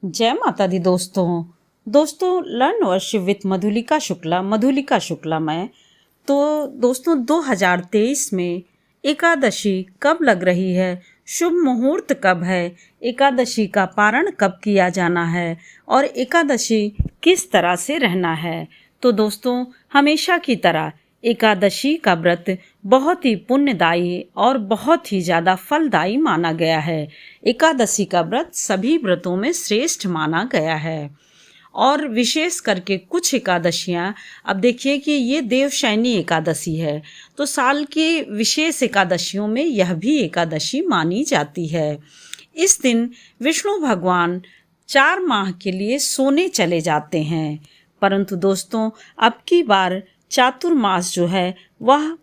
जय माता दी दोस्तों learn worship with Madhulika Shukla मैं। तो दोस्तों 2023 में एकादशी कब लग रही है, शुभ मुहूर्त कब है, एकादशी का पारण कब किया जाना है और एकादशी किस तरह से रहना है। तो दोस्तों हमेशा की तरह एकादशी का व्रत बहुत ही पुण्यदायी और बहुत ही ज़्यादा फलदायी माना गया है। एकादशी का व्रत सभी व्रतों में श्रेष्ठ माना गया है और विशेष करके कुछ एकादशियाँ, अब देखिए कि ये देवशयनी एकादशी है तो साल की विशेष एकादशियों में यह भी एकादशी मानी जाती है। इस दिन विष्णु भगवान 4 माह के लिए सोने चले जाते हैं, परंतु दोस्तों अब की बार चातुर्मास जो है वह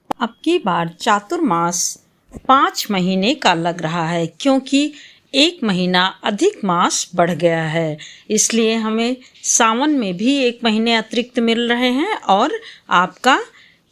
5 महीने का लग रहा है, क्योंकि 1 महीना अधिक मास बढ़ गया है। इसलिए हमें सावन में भी 1 महीने अतिरिक्त मिल रहे हैं और आपका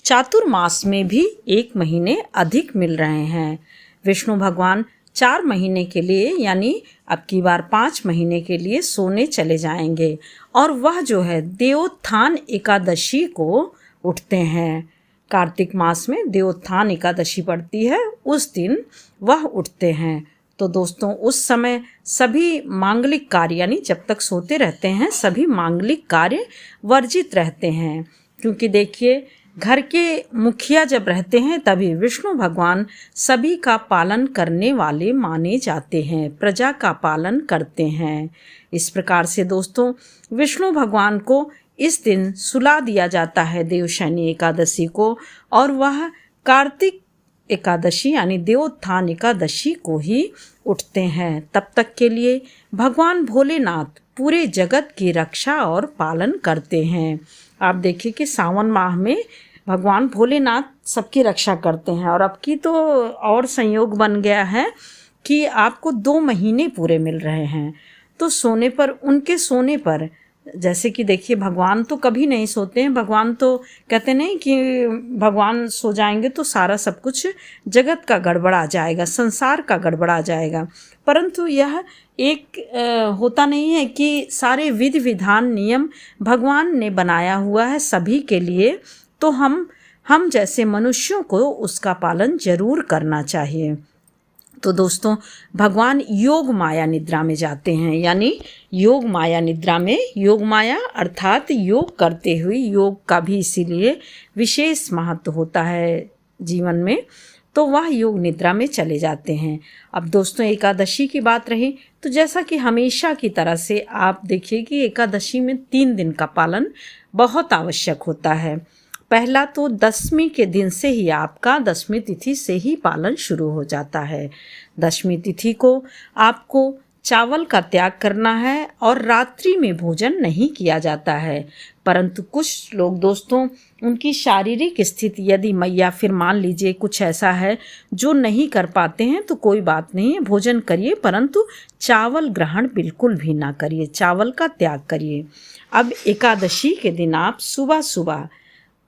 चातुर्मास में भी 1 महीने अधिक मिल रहे हैं। विष्णु भगवान 4 महीने के लिए यानी अब की बार 5 महीने के लिए सोने चले जाएंगे और वह जो है देवोत्थान एकादशी को उठते हैं। कार्तिक मास में देवोत्थान एकादशी पड़ती है, उस दिन वह उठते हैं। तो दोस्तों उस समय सभी मांगलिक कार्य यानी जब तक सोते रहते हैं सभी मांगलिक कार्य वर्जित रहते हैं, क्योंकि देखिए घर के मुखिया जब रहते हैं तभी विष्णु भगवान सभी का पालन करने वाले माने जाते हैं, प्रजा का पालन करते हैं। इस प्रकार से दोस्तों विष्णु भगवान को इस दिन सुला दिया जाता है देवशयनी एकादशी को, और वह कार्तिक एकादशी यानी देवोत्थान एकादशी को ही उठते हैं। तब तक के लिए भगवान भोलेनाथ पूरे जगत की रक्षा और पालन करते हैं। आप देखिए कि सावन माह में भगवान भोलेनाथ सबकी रक्षा करते हैं और अब की तो और संयोग बन गया है कि आपको 2 महीने पूरे मिल रहे हैं। तो उनके सोने पर जैसे कि देखिए भगवान तो कभी नहीं सोते हैं, भगवान तो कहते नहीं कि भगवान सो जाएंगे तो सारा सब कुछ जगत का गड़बड़ा जाएगा, संसार का गड़बड़ा जाएगा, परंतु यह एक होता नहीं है कि सारे विधि विधान नियम भगवान ने बनाया हुआ है सभी के लिए, तो हम जैसे मनुष्यों को उसका पालन जरूर करना चाहिए। तो दोस्तों भगवान योग माया निद्रा में जाते हैं, यानी योग माया निद्रा में, योग माया अर्थात योग करते हुए, योग का भी इसीलिए विशेष महत्व होता है जीवन में, तो वह योग निद्रा में चले जाते हैं। अब दोस्तों एकादशी की बात रही तो जैसा कि हमेशा की तरह से आप देखिए कि एकादशी में 3 दिन का पालन बहुत आवश्यक होता है। पहला तो 10वीं के दिन से ही आपका 10वीं तिथि से ही पालन शुरू हो जाता है। 10वीं तिथि को आपको चावल का त्याग करना है और रात्रि में भोजन नहीं किया जाता है, परंतु कुछ लोग दोस्तों उनकी शारीरिक स्थिति यदि या फिर मान लीजिए कुछ ऐसा है जो नहीं कर पाते हैं तो कोई बात नहीं है, भोजन करिए परंतु चावल ग्रहण बिल्कुल भी ना करिए, चावल का त्याग करिए। अब एकादशी के दिन आप सुबह सुबह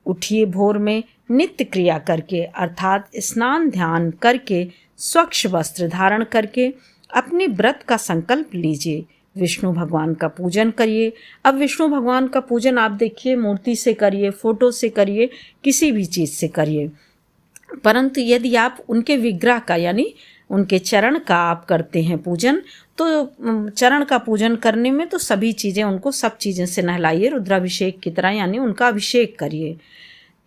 उठिए, भोर में नित्य क्रिया करके अर्थात स्नान ध्यान करके स्वच्छ वस्त्र धारण करके अपने व्रत का संकल्प लीजिए, विष्णु भगवान का पूजन करिए। अब विष्णु भगवान का पूजन आप देखिए मूर्ति से करिए, फोटो से करिए, किसी भी चीज़ से करिए, परंतु यदि आप उनके विग्रह का यानी उनके चरण का आप करते हैं पूजन, तो चरण का पूजन करने में तो सभी चीज़ें उनको सब चीज़ें से नहलाइए, रुद्राभिषेक की तरह, यानी उनका अभिषेक करिए।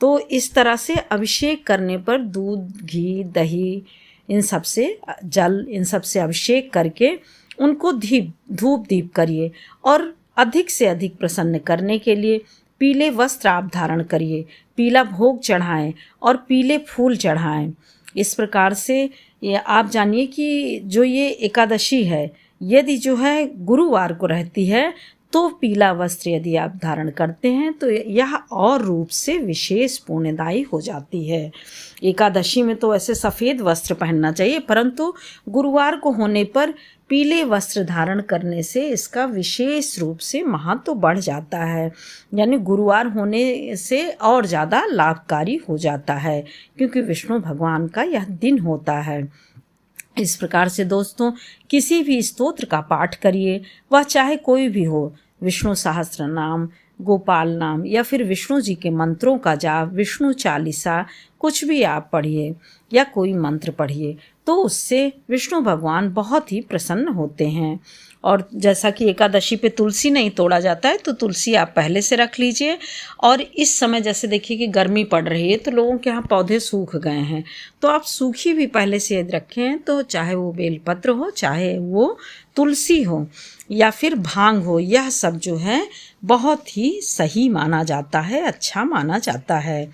तो इस तरह से अभिषेक करने पर दूध घी दही इन सब से, जल इन सब से अभिषेक करके उनको धूप दीप करिए और अधिक से अधिक प्रसन्न करने के लिए पीले वस्त्र आप धारण करिए, पीला भोग चढ़ाएं और पीले फूल चढ़ाएं। इस प्रकार से ये आप जानिए कि जो ये एकादशी है यदि जो है गुरुवार को रहती है तो पीला वस्त्र यदि आप धारण करते हैं तो यह और रूप से विशेष पुण्यदायी हो जाती है। एकादशी में तो ऐसे सफ़ेद वस्त्र पहनना चाहिए, परंतु गुरुवार को होने पर पीले वस्त्र धारण करने से इसका विशेष रूप से महत्व बढ़ जाता है, यानी गुरुवार होने से और ज़्यादा लाभकारी हो जाता है, क्योंकि विष्णु भगवान का यह दिन होता है। इस प्रकार से दोस्तों किसी भी स्तोत्र का पाठ करिए, वह चाहे कोई भी हो, विष्णु सहस्त्र नाम, गोपाल नाम या फिर विष्णु जी के मंत्रों का जाप, विष्णु चालीसा कुछ भी आप पढ़िए या कोई मंत्र पढ़िए, तो उससे विष्णु भगवान बहुत ही प्रसन्न होते हैं। और जैसा कि एकादशी पे तुलसी नहीं तोड़ा जाता है, तो तुलसी आप पहले से रख लीजिए। और इस समय जैसे देखिए कि गर्मी पड़ रही है, तो लोगों के यहाँ पौधे सूख गए हैं, तो आप सूखी भी पहले से यदि रखें, तो चाहे वो बेलपत्र हो, चाहे वो तुलसी हो या फिर भांग हो, यह सब जो है बहुत ही सही माना जाता है, अच्छा माना जाता है।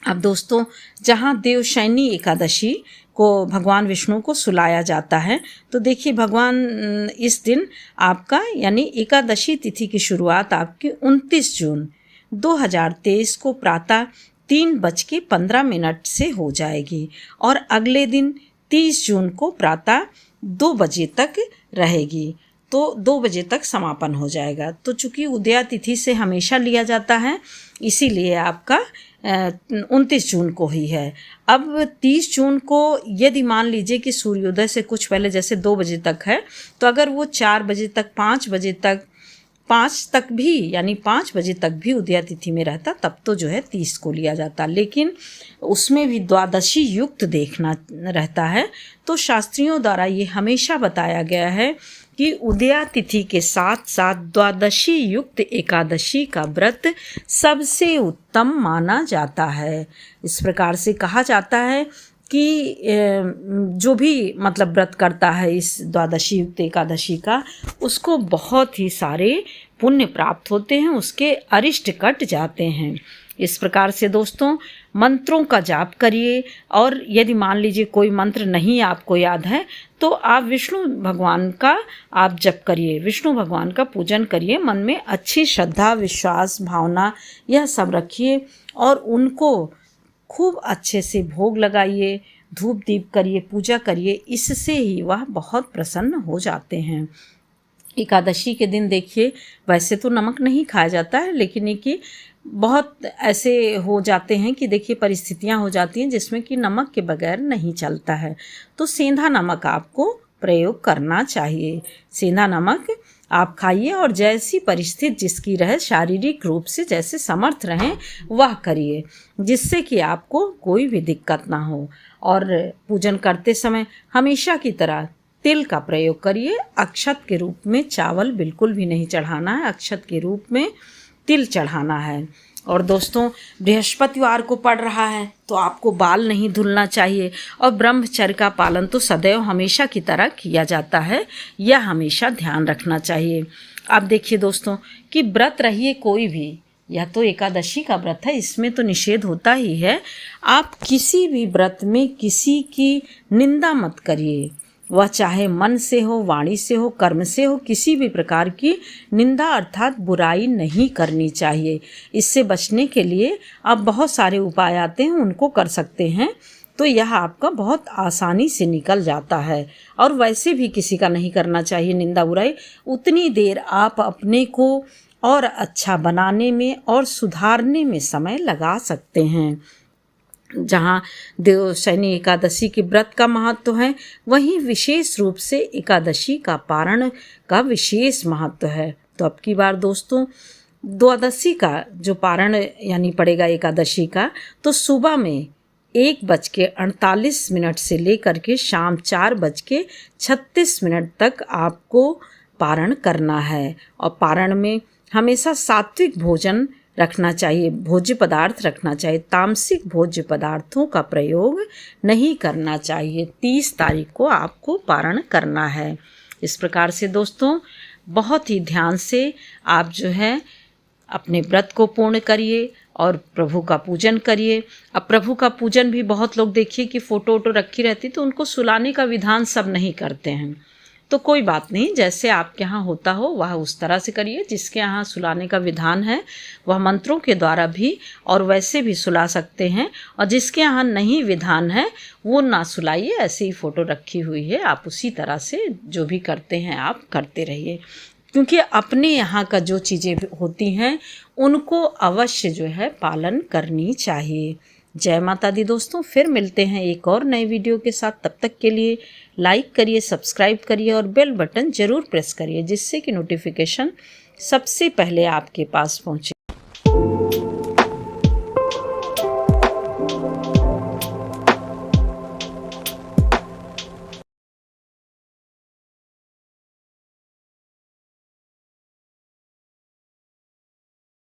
अब दोस्तों जहाँ देवशयनी एकादशी को भगवान विष्णु को सुलाया जाता है, तो देखिए भगवान इस दिन आपका यानी एकादशी तिथि की शुरुआत आपकी 29 जून 2023 को प्रातः 3:15 से हो जाएगी और अगले दिन 30 जून को प्रातः 2 बजे तक रहेगी, तो 2 बजे तक समापन हो जाएगा। तो चूँकि उदया तिथि से हमेशा लिया जाता है, इसीलिए आपका 29 जून को ही है। अब 30 जून को यदि मान लीजिए कि सूर्योदय से कुछ पहले जैसे 2 बजे तक है, तो अगर वो 4 बजे तक 5 बजे तक 5 तक भी यानी 5 बजे तक भी उदया तिथि में रहता, तब तो जो है 30 को लिया जाता। लेकिन उसमें भी द्वादशी युक्त देखना रहता है, तो शास्त्रियों द्वारा ये हमेशा बताया गया है कि उदया तिथि के साथ साथ द्वादशी युक्त एकादशी का व्रत सबसे उत्तम माना जाता है। इस प्रकार से कहा जाता है कि जो भी मतलब व्रत करता है इस द्वादशी युक्त एकादशी का, उसको बहुत ही सारे पुण्य प्राप्त होते हैं, उसके अरिष्ट कट जाते हैं। इस प्रकार से दोस्तों मंत्रों का जाप करिए, और यदि मान लीजिए कोई मंत्र नहीं आपको याद है, तो आप विष्णु भगवान का आप जप करिए, विष्णु भगवान का पूजन करिए, मन में अच्छी श्रद्धा, विश्वास, भावना यह सब रखिए और उनको खूब अच्छे से भोग लगाइए, धूप दीप करिए, पूजा करिए, इससे ही वह बहुत प्रसन्न हो जाते हैं। एकादशी के दिन देखिए वैसे तो नमक नहीं खाया जाता है, लेकिन ये कि बहुत ऐसे हो जाते हैं कि देखिए परिस्थितियां हो जाती हैं जिसमें कि नमक के बगैर नहीं चलता है, तो सेंधा नमक आपको प्रयोग करना चाहिए। सेंधा नमक आप खाइए और जैसी परिस्थिति जिसकी रहे, शारीरिक रूप से जैसे समर्थ रहें वह करिए, जिससे कि आपको कोई भी दिक्कत ना हो। और पूजन करते समय हमेशा की तरह तिल का प्रयोग करिए। अक्षत के रूप में चावल बिल्कुल भी नहीं चढ़ाना है, अक्षत के रूप में तिल चढ़ाना है। और दोस्तों बृहस्पतिवार को पड़ रहा है, तो आपको बाल नहीं धुलना चाहिए, और ब्रह्मचर्य का पालन तो सदैव हमेशा की तरह किया जाता है, यह हमेशा ध्यान रखना चाहिए। अब देखिए दोस्तों कि व्रत रहिए कोई भी, यह तो एकादशी का व्रत है, इसमें तो निषेध होता ही है। आप किसी भी व्रत में किसी की निंदा मत करिए, वह चाहे मन से हो, वाणी से हो, कर्म से हो, किसी भी प्रकार की निंदा अर्थात बुराई नहीं करनी चाहिए। इससे बचने के लिए अब बहुत सारे उपाय आते हैं, उनको कर सकते हैं, तो यह आपका बहुत आसानी से निकल जाता है। और वैसे भी किसी का नहीं करना चाहिए निंदा बुराई। उतनी देर आप अपने को और अच्छा बनाने में और सुधारने में समय लगा सकते हैं। जहाँ देवशयनी एकादशी के व्रत का महत्व है, वहीं विशेष रूप से एकादशी का पारण का विशेष महत्व है। तो अब की बार दोस्तों द्वादशी का जो पारण यानी पड़ेगा एकादशी का, तो सुबह में 1:48 से लेकर के शाम 4:36 तक आपको पारण करना है। और पारण में हमेशा सात्विक भोजन रखना चाहिए, भोज्य पदार्थ रखना चाहिए, तामसिक भोज्य पदार्थों का प्रयोग नहीं करना चाहिए। 30 तारीख को आपको पारण करना है। इस प्रकार से दोस्तों बहुत ही ध्यान से आप जो है अपने व्रत को पूर्ण करिए और प्रभु का पूजन करिए। अब प्रभु का पूजन भी बहुत लोग देखिए कि फ़ोटो वोटो रखी रहती, तो उनको सुलाने का विधान सब नहीं करते हैं, तो कोई बात नहीं, जैसे आपके यहाँ होता हो वह उस तरह से करिए। जिसके यहाँ सुलाने का विधान है वह मंत्रों के द्वारा भी और वैसे भी सुला सकते हैं, और जिसके यहाँ नहीं विधान है वो ना सुलाइए, ऐसे ही फ़ोटो रखी हुई है, आप उसी तरह से जो भी करते हैं आप करते रहिए। क्योंकि अपने यहाँ का जो चीज़ें होती हैं उनको अवश्य जो है पालन करनी चाहिए। जय माता दी दोस्तों, फिर मिलते हैं एक और नए वीडियो के साथ। तब तक के लिए लाइक करिए, सब्सक्राइब करिए और बेल बटन ज़रूर प्रेस करिए, जिससे कि नोटिफिकेशन सबसे पहले आपके पास पहुँचे।